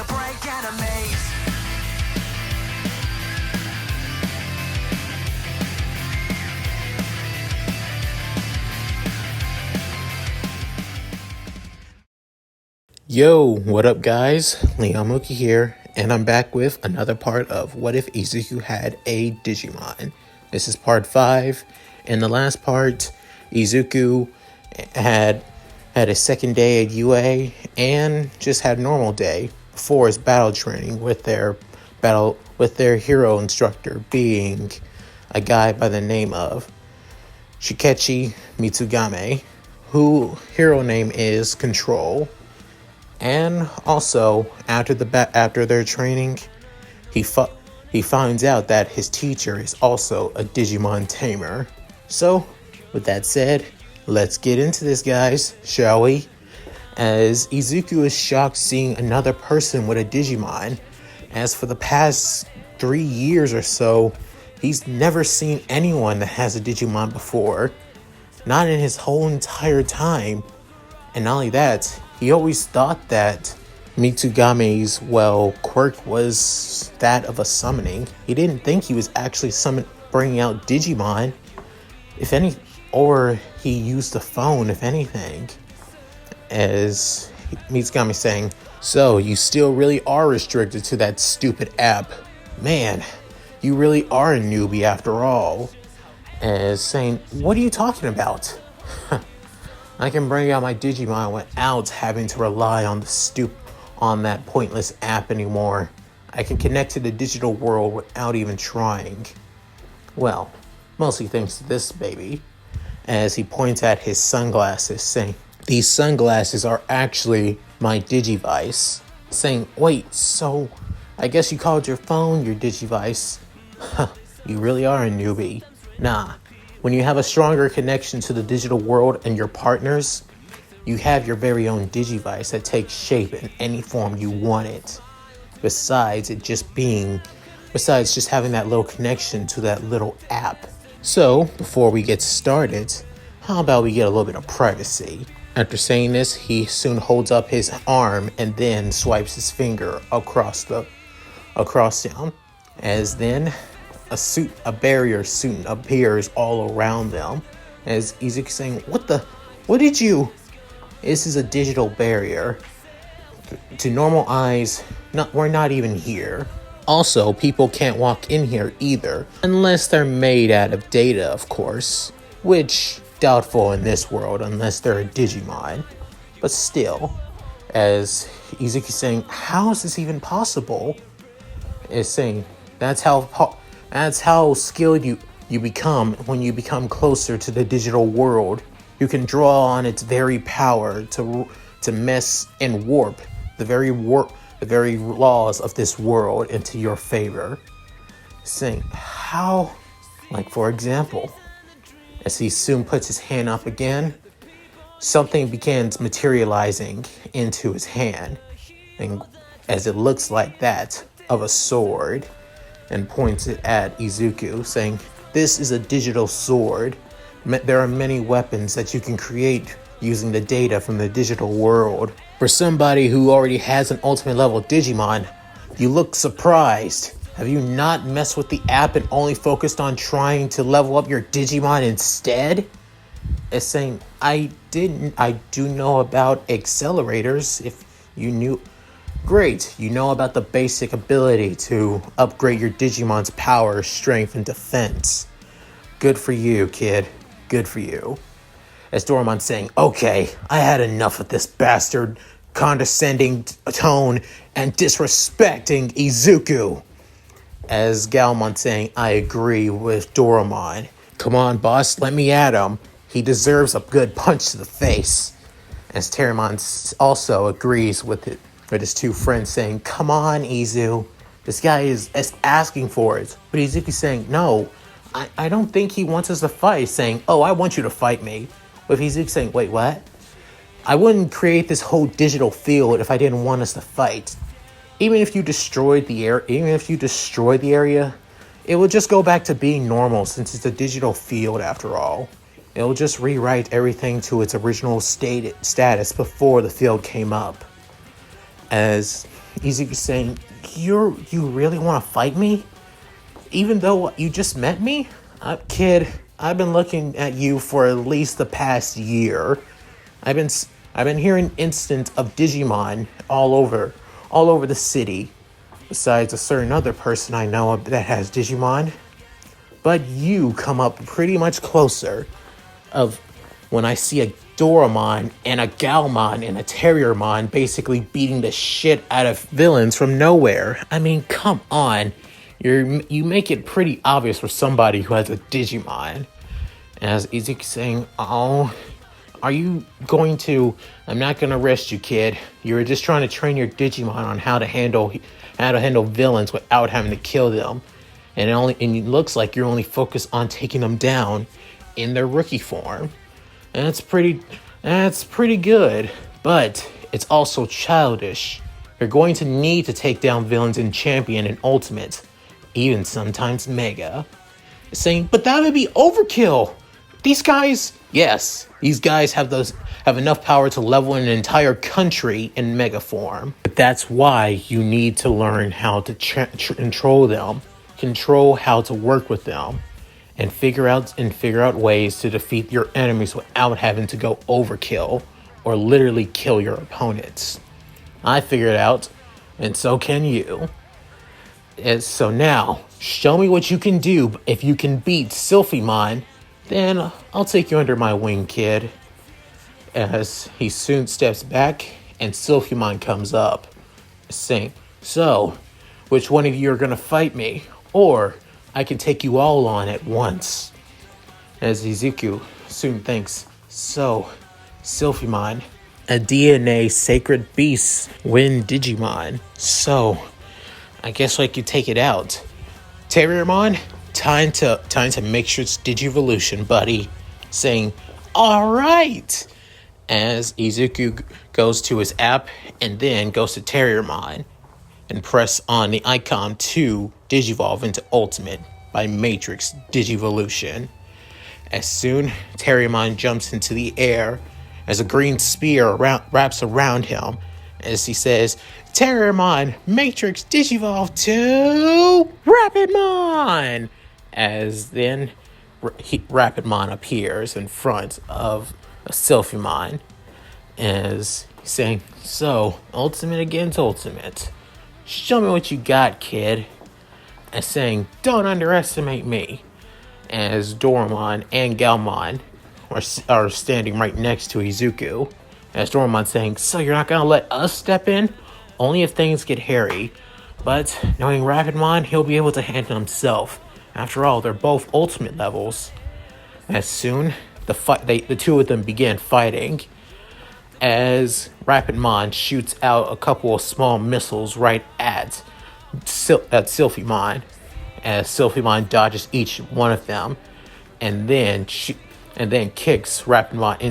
break enemies. Yo, what up guys? Mooky here, and I'm back with another part of What If Izuku Had a Digimon. This is part 5. In the last part, Izuku had a second day at UA and just had a normal day before his battle training with their hero instructor being a guy by the name of Shikechi Mitsugame, who hero name is Control. And also, after their training, he finds out that his teacher is also a Digimon tamer. So, with that said, let's get into this, guys, shall we? As Izuku is shocked seeing another person with a Digimon, as for the past 3 years or so, he's never seen anyone that has a Digimon before. Not in his whole entire time. And not only that, he always thought that Mitsugame's, quirk was that of a summoning. He didn't think he was actually bringing out Digimon, or he used the phone, if anything. As Mitsugame saying, "So, you still really are restricted to that stupid app. Man, you really are a newbie after all." As saying, "What are you talking about? I can bring out my Digimon without having to rely on that pointless app anymore. I can connect to the digital world without even trying. Well, mostly thanks to this baby." As he points at his sunglasses, saying, "These sunglasses are actually my Digivice." Saying, "Wait, so I guess you called your phone your Digivice? You really are a newbie. Nah. When you have a stronger connection to the digital world and your partners, you have your very own Digivice that takes shape in any form you want it. Besides just having that little connection to that little app. So, before we get started, how about we get a little bit of privacy?" After saying this, he soon holds up his arm and then swipes his finger across down. As then a barrier soon appears all around them. As Izuku saying, what did you? This is a digital barrier. To normal eyes, we're not even here. Also, people can't walk in here either, unless they're made out of data, of course. Which, doubtful in this world, unless they're a Digimon. But still, as Izuku saying, "How is this even possible?" Is saying, that's how skilled you become when you become closer to the digital world. You can draw on its very power to mess and warp the very laws of this world into your favor. Saying, how? Like, for example, as he soon puts his hand up again, something begins materializing into his hand, and as it looks like that of a sword, and points it at Izuku, saying, "This is a digital sword. There are many weapons that you can create using the data from the digital world. For somebody who already has an ultimate level Digimon, you look surprised. Have you not messed with the app and only focused on trying to level up your Digimon instead?" It's saying, I do know about accelerators. If you knew... Great, you know about the basic ability to upgrade your Digimon's power, strength, and defense. Good for you, kid. Good for you. As Doraemon saying, "Okay, I had enough of this bastard condescending tone and disrespecting Izuku." As Galmon saying, "I agree with Doraemon. Come on, boss, let me at him. He deserves a good punch to the face." As Terramon also agrees with his two friends, saying, "Come on, Izu. This guy is asking for it." But Izuku's saying, "No, I don't think he wants us to fight." Saying, "Oh, I want you to fight me." With Izuku saying, "Wait, what? I wouldn't create this whole digital field if I didn't want us to fight. Even if you destroyed the area, it will just go back to being normal since it's a digital field after all. It will just rewrite everything to its original status before the field came up." As Izuku saying, you really want to fight me? Even though you just met me? Kid, I've been looking at you for at least the past year. I've been hearing instances of Digimon all over the city. Besides a certain other person I know of that has Digimon. But you come up pretty much closer of when I see a Doramon and a Galmon and a Terriermon basically beating the shit out of villains from nowhere. I mean, come on. You make it pretty obvious for somebody who has a Digimon. As Izuku saying, oh, are you going to... I'm not going to arrest you, kid. You're just trying to train your Digimon on how to handle villains without having to kill them. And it looks like you're only focused on taking them down in their rookie form. And that's pretty good. But it's also childish. You're going to need to take down villains in Champion and Ultimate. Even sometimes Mega. Saying, but that would be overkill. These guys have enough power to level an entire country in Mega form. But that's why you need to learn how to control them, control how to work with them, and figure out ways to defeat your enemies without having to go overkill or literally kill your opponents. I figured it out, and so can you. And so now, show me what you can do. If you can beat Slyiphmon, then I'll take you under my wing, kid. As he soon steps back and Slyiphmon comes up, saying, so, which one of you are going to fight me? Or I can take you all on at once. As Izuku soon thinks, so, Slyiphmon, a DNA sacred beast, win Digimon. So, I guess I could take it out. Terriermon, time to make sure it's Digivolution, buddy. Saying, all right. As Izuku goes to his app and then goes to Terriermon and press on the icon to Digivolve into Ultimate by Matrix Digivolution. As soon, Terriermon jumps into the air as a green spear wraps around him as he says, Terriermon, Matrix Digivolve to Rapidmon! As then Rapidmon appears in front of Slyiphmon as saying, so, Ultimate against Ultimate. Show me what you got, kid. As saying, don't underestimate me. As Doramon and Galmon are standing right next to Izuku. As Doramon saying, so you're not going to let us step in? Only if things get hairy. But knowing Rapidmon, he'll be able to handle himself. After all, they're both Ultimate levels. As soon, the two of them begin fighting. As Rapidmon shoots out a couple of small missiles right at Slyiphmon. As Slyiphmon dodges each one of them. And then kicks Rapidmon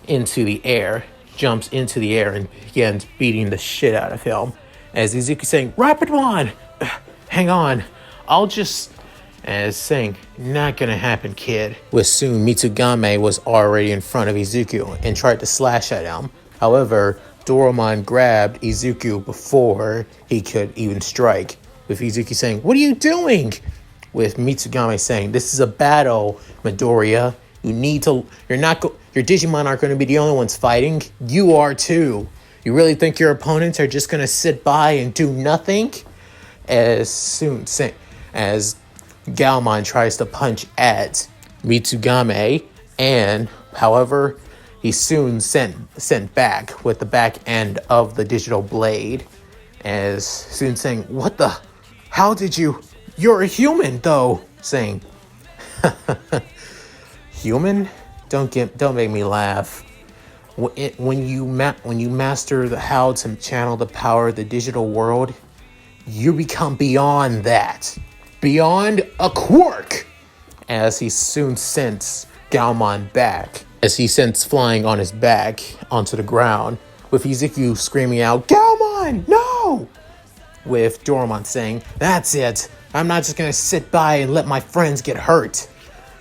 into the air, jumps into the air and begins beating the shit out of him. As Izuku saying, Rapidmon, hang on, as saying, not gonna happen, kid. With soon, Misganai was already in front of Izuku and tried to slash at him. However, Doramon grabbed Izuku before he could even strike. With Izuku saying, what are you doing? With Misganai saying, this is a battle, Midoriya. Your Digimon aren't going to be the only ones fighting. You are too. You really think your opponents are just going to sit by and do nothing? As Galmon tries to punch at Misganai, and however, he's soon sent back with the back end of the digital blade. As soon saying, what the? How did you? You're a human, though. Saying, human? Don't make me laugh. When you master how to channel the power of the digital world, you become beyond that. Beyond a quirk! As he soon sends Galmon back. As he sends flying on his back onto the ground. With Izuku screaming out, Galmon, no! With Doramon saying, that's it. I'm not just gonna sit by and let my friends get hurt.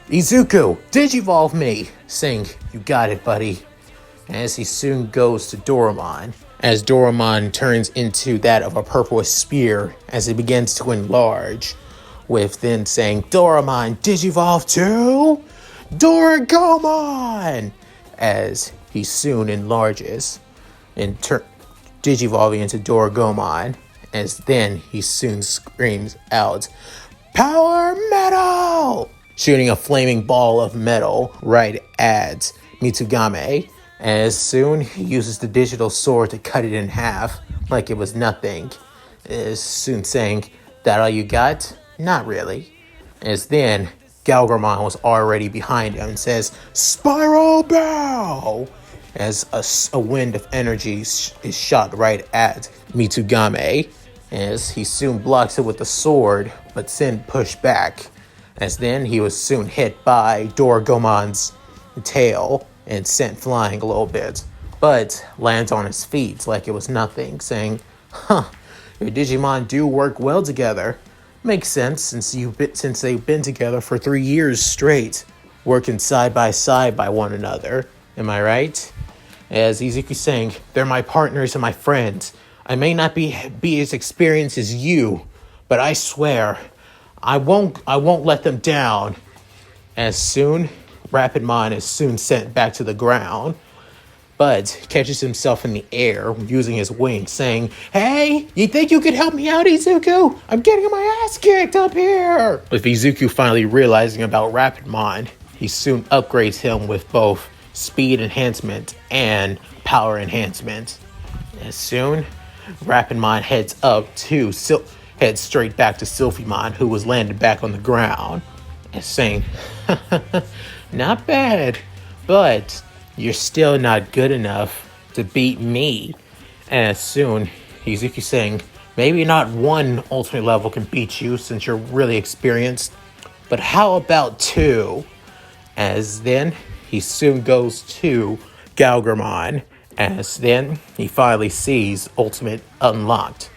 Izuku, Digivolve me! Saying, you got it, buddy. As he soon goes to Doramon. as Doraemon turns into that of a purple spear as it begins to enlarge, with then saying, Doraemon Digivolve to Doragomon! As he soon enlarges and Digivolving into Doragomon, as then he soon screams out, Power Metal! Shooting a flaming ball of metal right at Mitsugame, as soon he uses the digital sword to cut it in half like it was nothing, as soon saying, that all you got? Not really. As then Galgramon was already behind him and says, Spiral Bow! As a wind of energy is shot right at Mitsugame, as he soon blocks it with the sword, but then pushed back, as then he was soon hit by Doragomon's tail and sent flying a little bit, but lands on his feet like it was nothing, saying, your Digimon do work well together. Makes sense since they've been together for 3 years straight, working side by one another. Am I right? As Izuku saying, they're my partners and my friends. I may not be as experienced as you, but I swear, I won't let them down. As soon, Rapidmon is soon sent back to the ground, but catches himself in the air using his wings, saying, Hey, you think you could help me out, Izuku? I'm getting my ass kicked up here! With Izuku finally realizing about Rapidmon, he soon upgrades him with both speed enhancement and power enhancement. As soon, Rapidmon heads straight back to Sylphimon, who was landed back on the ground, and saying, Not bad, but you're still not good enough to beat me. And as soon, Izuku saying, maybe not one ultimate level can beat you since you're really experienced, but how about 2? As then, he soon goes to Galgramon, as then he finally sees Ultimate unlocked.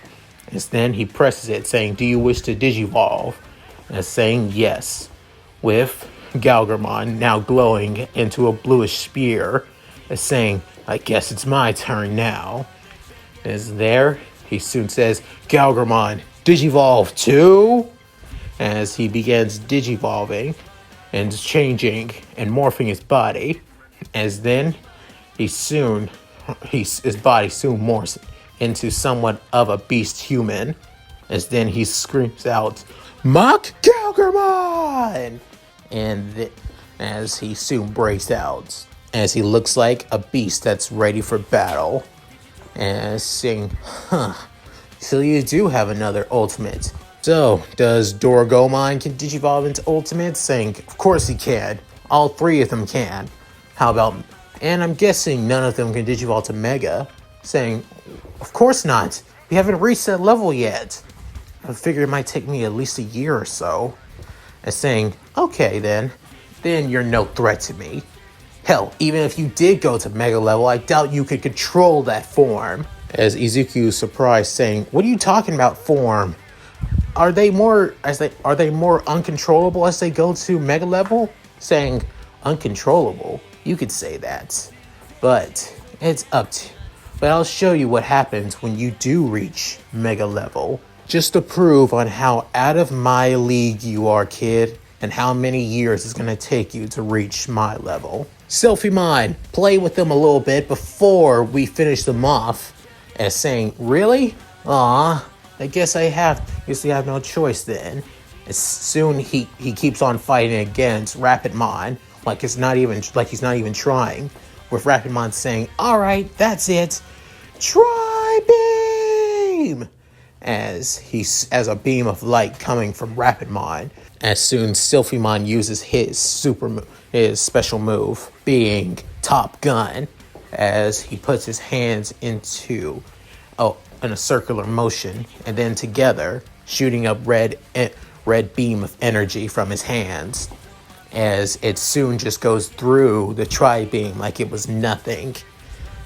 As then he presses it, saying, do you wish to Digivolve? As saying yes, with Galgramon now glowing into a bluish spear, as saying, I guess it's my turn now. As there, he soon says, Galgramon, Digivolve to? As he begins Digivolving and changing and morphing his body, as then his body soon morphs into somewhat of a beast human, as then he screams out, Mock Galgramon! And as he soon breaks out, as he looks like a beast that's ready for battle, and saying, so you do have another ultimate. So, does Doragomon can Digivolve into Ultimate? Saying, of course he can. All 3 of them can. How about, and I'm guessing none of them can Digivolve to Mega. Saying, of course not. We haven't reached that level yet. I figured it might take me at least a year or so. And saying, okay then you're no threat to me. Hell, even if you did go to Mega level, I doubt you could control that form. As Izuku is surprised, saying, what are you talking about, form? Are they more uncontrollable as they go to Mega level? Saying, uncontrollable? You could say that. But it's up to you. But I'll show you what happens when you do reach Mega level. Just to prove on how out of my league you are, kid, and how many years it's going to take you to reach my level. Sylphimon, play with them a little bit before we finish them off. As saying, really? Aw, I guess I have no choice then. As soon he keeps on fighting against Rapidmon, like he's not even trying. With Rapidmon saying, alright, that's it. Tri-beam! As a beam of light coming from Rapidmon. As soon Sylphimon uses his special move, being Top Gun, as he puts his hands in a circular motion, and then together shooting up red beam of energy from his hands, as it soon just goes through the tri-beam like it was nothing.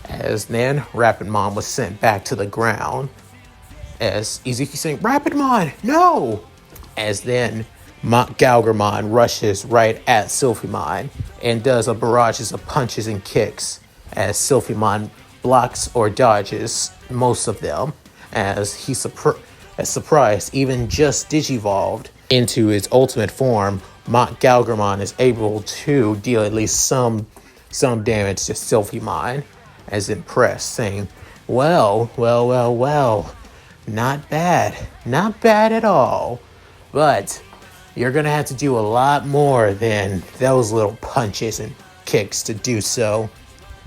As then Rapidmon was sent back to the ground, as Izuku saying, Rapidmon, no! As then Galgramon rushes right at Sylphimon and does a barrage of punches and kicks, as Sylphimon blocks or dodges most of them, as as surprised, even just digivolved into its ultimate form, Mach Galgramon is able to deal at least some damage to Silphymon, as impressed, saying, well, not bad at all, but you're gonna have to do a lot more than those little punches and kicks to do so.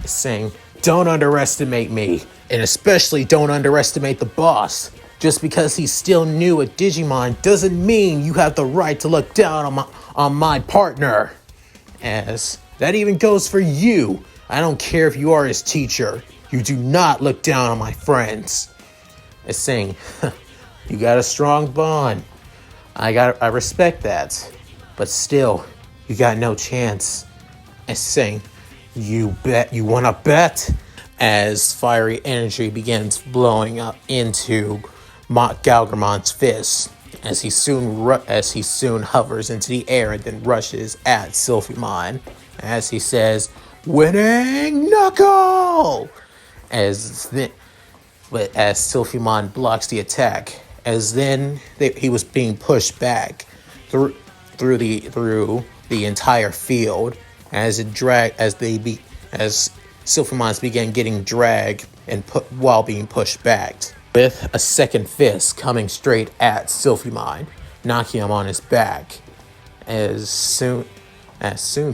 Saying, don't underestimate me, and especially don't underestimate the boss. Just because he's still new at Digimon doesn't mean you have the right to look down on my partner. As that even goes for you. I don't care if you are his teacher. You do not look down on my friends. As saying, you got a strong bond. I respect that. But still, you got no chance. As saying, you wanna bet? As fiery energy begins blowing up into Mach Galgramon's fist, as he soon hovers into the air and then rushes at Silphymon, as he says, "Winning knuckle!" As Silphymon blocks the attack, as then he was being pushed back through the entire field, as Silphymons began getting dragged and while being pushed back, with a second fist coming straight at Silphymon, knocking him on his back. As soon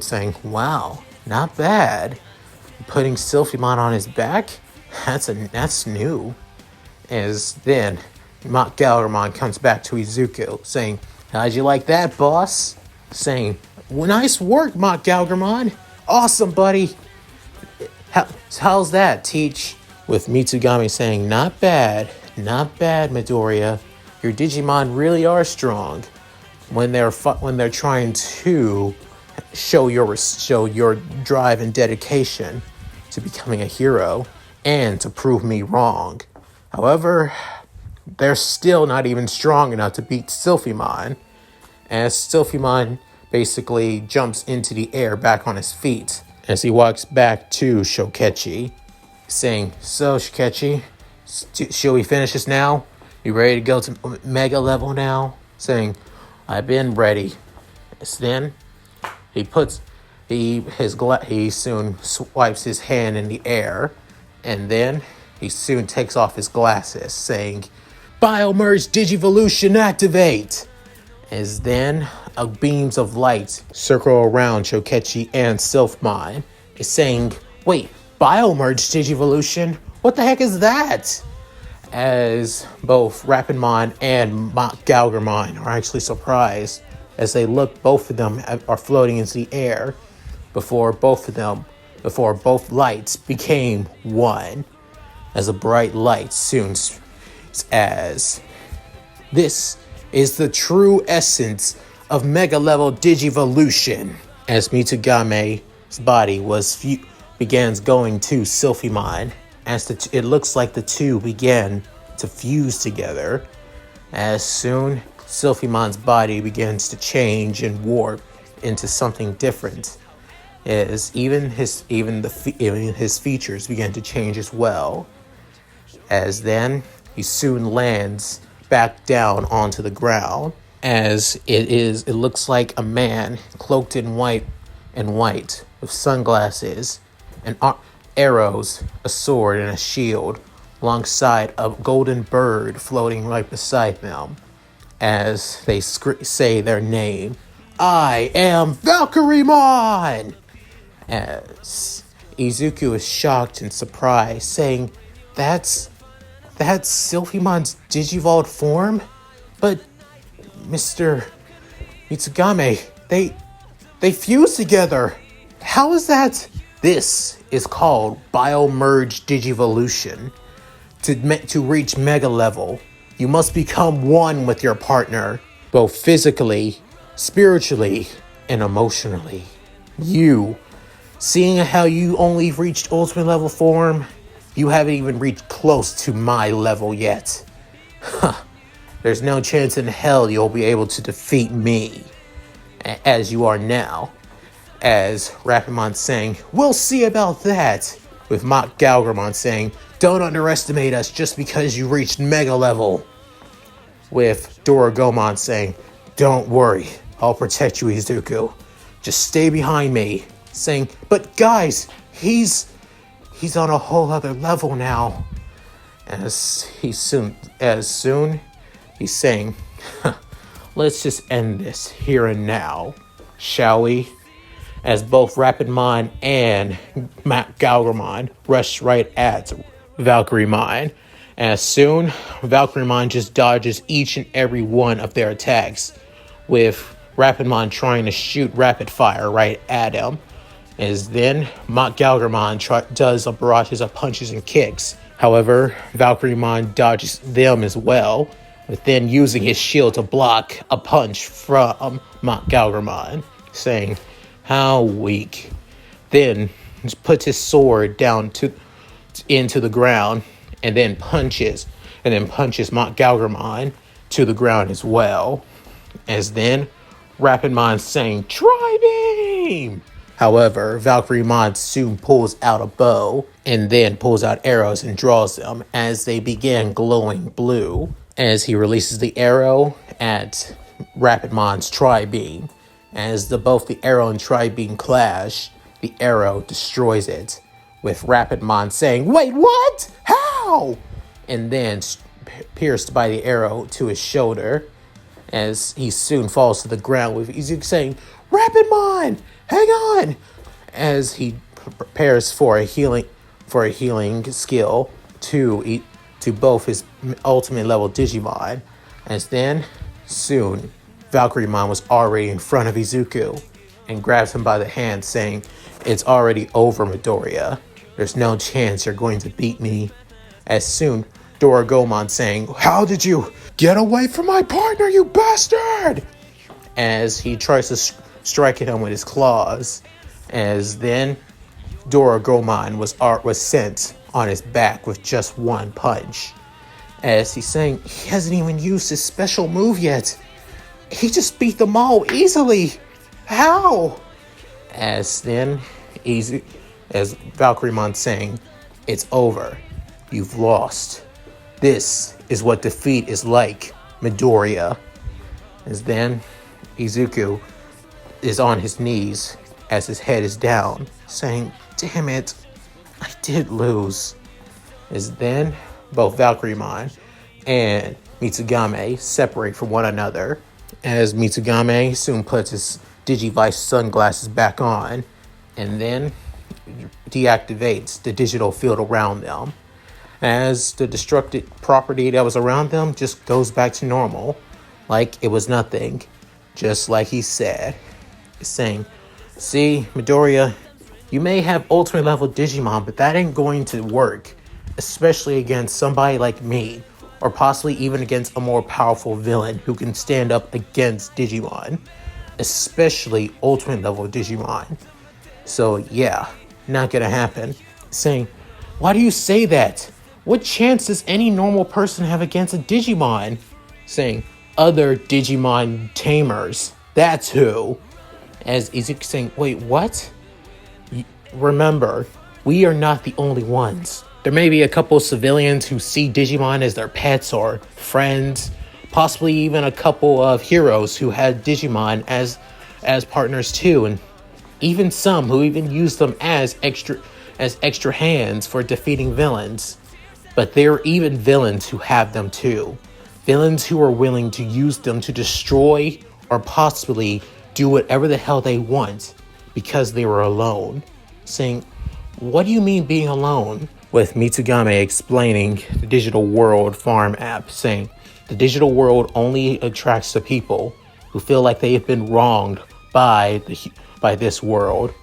saying, "Wow, not bad. Putting Silphymon on his back? That's new." As then Mach Galgramon comes back to Izuku, saying, "How'd you like that, boss?" Saying, well, "Nice work, Mach Galgramon. Awesome, buddy. How's that, Teach?" With Mitsugami saying, not bad, Midoriya. Your Digimon really are strong when they're trying to show your drive and dedication to becoming a hero and to prove me wrong. However, they're still not even strong enough to beat Silphymon, as Silphymon basically jumps into the air back on his feet as he walks back to Shokechi, saying, "So, Shokechi, shall we finish this now? You ready to go to Mega level now?" Saying, "I've been ready." So then he soon swipes his hand in the air, and then he soon takes off his glasses, saying, "BioMerge Digivolution activate!" As then beams of light circle around Shokechi and Silphymon, is saying, "Wait, BioMerge Digivolution? What the heck is that?" As both Rapidmon and Mach Galgramon are actually surprised, as they look, both of them are floating into the air before both lights became one, as a bright light soon as this is the true essence of Mega Level Digivolution. As Mitsugame's body begins going to Silphymon, as it looks like the two began to fuse together. As soon Silphymon's body begins to change and warp into something different, as even his features begin to change as well. As then he soon lands back down onto the ground, as it looks like a man cloaked in white with sunglasses and arrows, a sword and a shield, alongside a golden bird floating right beside them, as they say their name, "I am Valkyremon!" As Izuku is shocked and surprised, saying, That's Silphymon's Digivolved form? But, Mr. Mitsugame, they fuse together. How is that? This is called BioMerge Digivolution. To reach Mega Level, you must become one with your partner, both physically, spiritually, and emotionally. Seeing how you only reached Ultimate Level form, you haven't even reached close to my level yet. There's no chance in hell you'll be able to defeat me, as you are now. As Rapidmon saying, "We'll see about that," with Mock Galgramon saying, "Don't underestimate us just because you reached Mega level." With Doragomon saying, "Don't worry, I'll protect you, Izuku. Just stay behind me." Saying, "But guys, he's on a whole other level now." As he's saying, "Let's just end this here and now, shall we?" As both Rapidmon and Mock Galgramon rush right at Valkyrien. As soon, Valkyrien just dodges each and every one of their attacks, with Rapidmon trying to shoot rapid fire right at him. As then, Mock Galgramon does a barrage of punches and kicks. However, Valkyrien dodges them as well, with then using his shield to block a punch from Mock Galgramon, saying, "How weak." Then puts his sword down into the ground, and then punches Mock Galgramon to the ground as well. As then, Rapidmon saying, "Tri-beam!" However, Valkyrien soon pulls out a bow, and then pulls out arrows and draws them as they begin glowing blue. As he releases the arrow at Rapidmon's Tri-beam. As both the arrow and Tri-beam clash, the arrow destroys it, with Rapidmon saying, "Wait, what? How?" And then pierced by the arrow to his shoulder, as he soon falls to the ground, with Izuku saying, "Rapidmon, hang on!" As he prepares for a healing skill to both his ultimate level Digimon. As then, soon, Valkyrien was already in front of Izuku and grabs him by the hand, saying, "It's already over, Midoriya. There's no chance you're going to beat me." As soon, Doragomon saying, "How did you get away from my partner, you bastard?" As he tries to strike at him with his claws. As then, Doragomon was sent on his back with just one punch. As he's saying, he hasn't even used his special move yet. He just beat them all easily. How? As then, as Valkyrien saying, "It's over. You've lost. This is what defeat is like, Midoriya." As then, Izuku is on his knees as his head is down, saying, "Damn it, I did lose." As then, both Valkyrien and Mitsugame separate from one another, as Mitsugame soon puts his Digivice sunglasses back on, and then deactivates the digital field around them, as the destructed property that was around them just goes back to normal, like it was nothing, just like he said, saying, "See, Midoriya, you may have ultimate level Digimon, but that ain't going to work, especially against somebody like me, or possibly even against a more powerful villain who can stand up against Digimon, especially ultimate level Digimon. So yeah, not gonna happen." Saying, "Why do you say that? What chance does any normal person have against a Digimon?" Saying, "Other Digimon tamers, that's who." As Izuku saying, "Wait, what?" Remember, we are not the only ones. There may be a couple of civilians who see Digimon as their pets or friends, possibly even a couple of heroes who had Digimon as partners too, and even some who even use them as extra hands for defeating villains. But there are even villains who have them too. Villains who are willing to use them to destroy or possibly do whatever the hell they want because they were alone." Saying, "What do you mean being alone?" With Mitsugame explaining the Digital World farm app, saying, "The digital world only attracts the people who feel like they have been wronged by this world,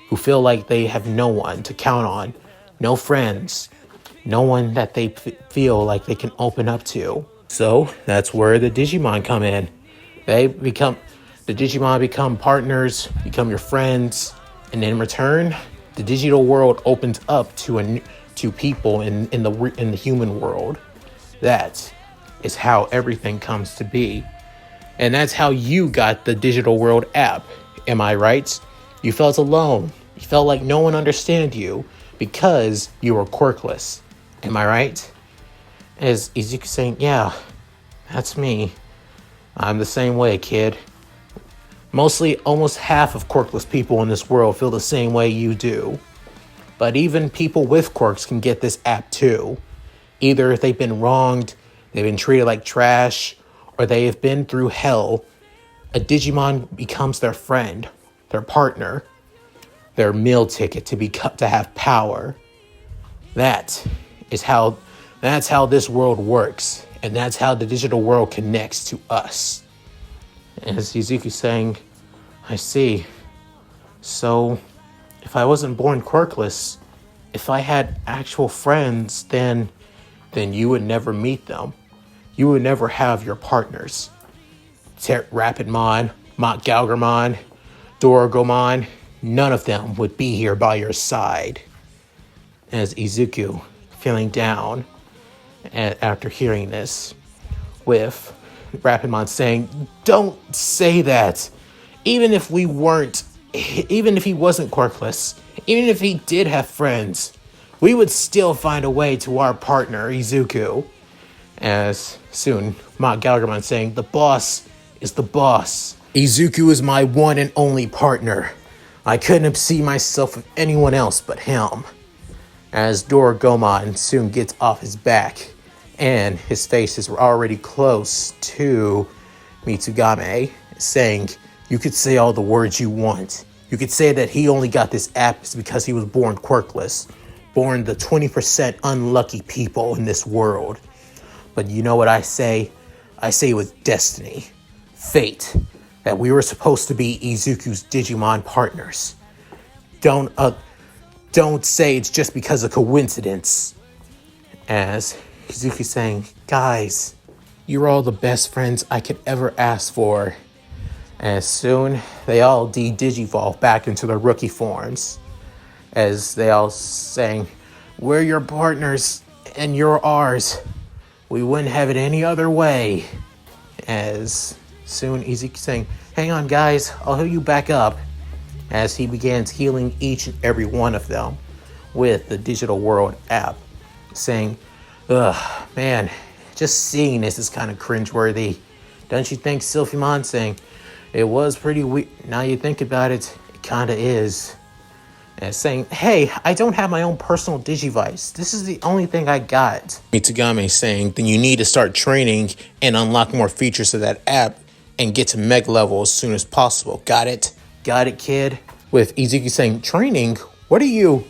who feel like they have no one to count on, no friends, no one that they feel like they can open up to." So that's where the Digimon come in. The Digimon become partners, become your friends, and in return, the digital world opens up to people in the human world. That is how everything comes to be. And that's how you got the Digital World app. Am I right? You felt alone. You felt like no one understood you. because you were quirkless. Am I right? As Izuku saying, yeah, that's me. I'm the same way, kid. Mostly, almost half of quirkless people in this world feel the same way you do. But even people with quirks can get this app too. Either they've been wronged, they've been treated like trash, or they have been through hell. A Digimon becomes their friend, their partner, their meal ticket to have power. That's how this world works, and that's how the digital world connects to us. As Izuku saying, I see. So, if I wasn't born quirkless, if I had actual friends, then you would never meet them. You would never have your partners. Rapidmon, Mont Galgarmon, Doragomon, none of them would be here by your side. As Izuku, feeling down after hearing this, with Rapidmon saying, don't say that. Even if he wasn't quirkless, even if he did have friends, we would still find a way to our partner, Izuku. As soon, Mont Galgarmon saying, the boss is the boss. Izuku is my one and only partner. I couldn't see myself with anyone else but him. As Doragomon soon gets off his back, and his face is already close to Mitsugame, saying, you could say all the words you want. You could say that he only got this app because he was born quirkless, born the 20% unlucky people in this world. But you know what I say? I say with destiny, fate, that we were supposed to be Izuku's Digimon partners. Don't say it's just because of coincidence. As Izuku saying, guys, you're all the best friends I could ever ask for. And soon, they all digivolve back into their rookie forms. As they all saying, we're your partners and you're ours. We wouldn't have it any other way. As soon Izuku saying, hang on guys, I'll heal you back up. As he begins healing each and every one of them with the Digital World app. Saying, ugh, man, just seeing this is kind of cringeworthy. Don't you think, Slyiphmon? Saying, it was pretty weird. Now you think about it, it kind of is. And saying, hey, I don't have my own personal Digivice. This is the only thing I got. Mitsugame saying, then you need to start training and unlock more features of that app and get to mega level as soon as possible. Got it? Got it, kid? With Izuku saying, training? What are you?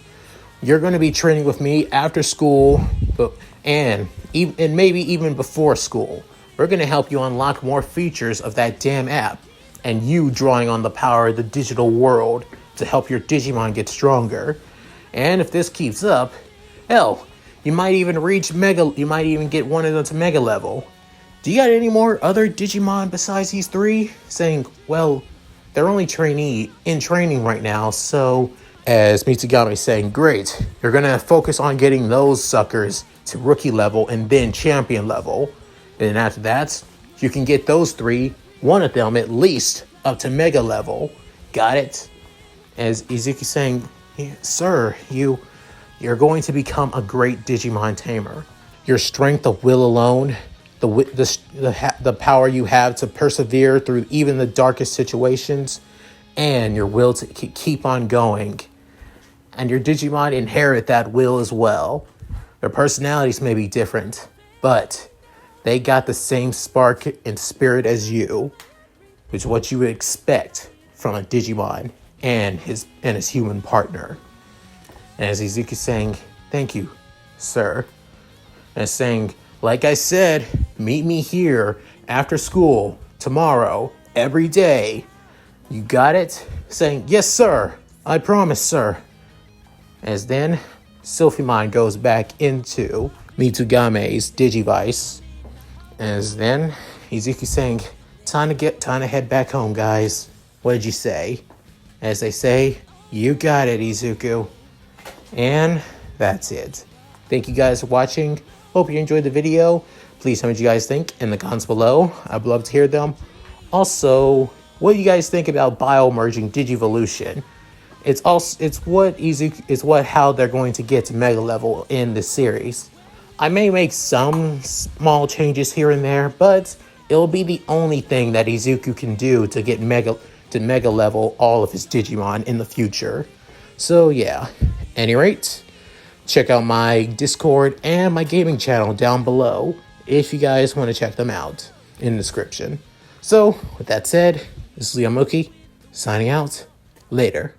You're going to be training with me after school and maybe even before school. We're going to help you unlock more features of that damn app. And you drawing on the power of the digital world to help your Digimon get stronger. And if this keeps up, hell, you might even get one of them to mega level. Do you got any more other Digimon besides these three? Saying, well, they're only in training right now, so as Mitsugame saying, great, you're gonna focus on getting those suckers to rookie level and then champion level. And after that, you can get those three, one of them at least, up to mega level. Got it? As Izuku saying, sir, you're going to become a great Digimon tamer. Your strength of will alone, the power you have to persevere through even the darkest situations, and your will to keep on going. And your Digimon inherit that will as well. Their personalities may be different, but they got the same spark and spirit as you, which is what you would expect from a Digimon and his human partner. And as Izuku saying, thank you, sir. And saying, like I said, meet me here after school tomorrow, every day. You got it? Saying, yes, sir. I promise, sir. As then, Slyiphmon goes back into Mitsugame's Digivice. As then, Izuku saying, time to head back home, guys. What did you say? As they say, you got it, Izuku. And that's it. Thank you guys for watching. Hope you enjoyed the video. Please tell me what you guys think in the comments below. I'd love to hear them. Also, what do you guys think about BioMerging Digivolution? It's how they're going to get to mega level in the series. I may make some small changes here and there, but it'll be the only thing that Izuku can do to get mega level all of his Digimon in the future. So yeah, any rate, check out my Discord and my gaming channel down below if you guys want to check them out in the description. So with that said, this is Mooky signing out. Later.